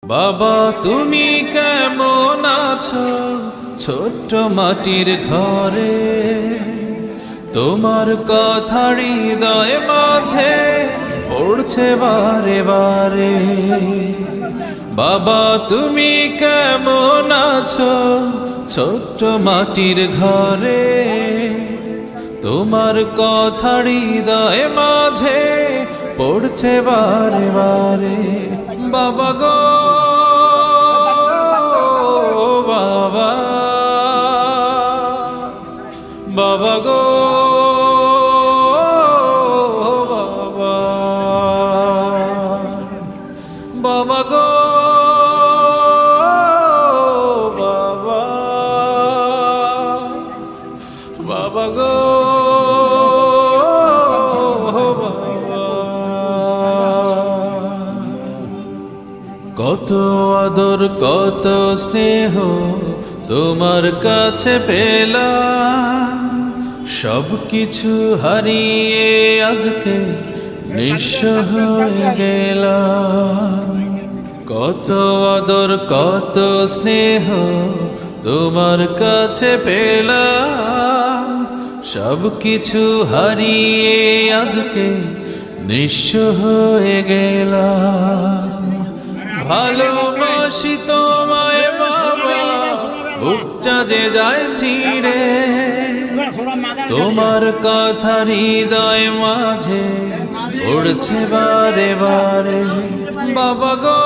বাবা তুমি কেমন আছো ছোট্ট মাটির ঘরে, তোমার কথা হৃদয় মাঝে পড়ছে বারে বারে। বাবা তুমি কেমন আছো ছোট্ট মাটির ঘরে, তোমার কথা হৃদয় মাঝে পড়ছে বারে বারে। বাবা গো বাবা, বাবা গো বাবা, বাবা গো বাবা, বাবা গো কত আদর কত স্নেহ তোমার কাছে পেলাম, সব কিছু হারিয়ে আজকে নিঃস্ব হয়ে গেলাম। কত আদর কত স্নেহ তোমার কাছে পেলাম, সব কিছু হারিয়ে আজকে নিঃস্ব হয়ে গেলাম। ভালোবাসি তোমায় বাবা, বুকটা যে যায় ছিঁড়ে, তোমার কথা হৃদয় মাঝে পড়ছে বারে বারে। বাবা গো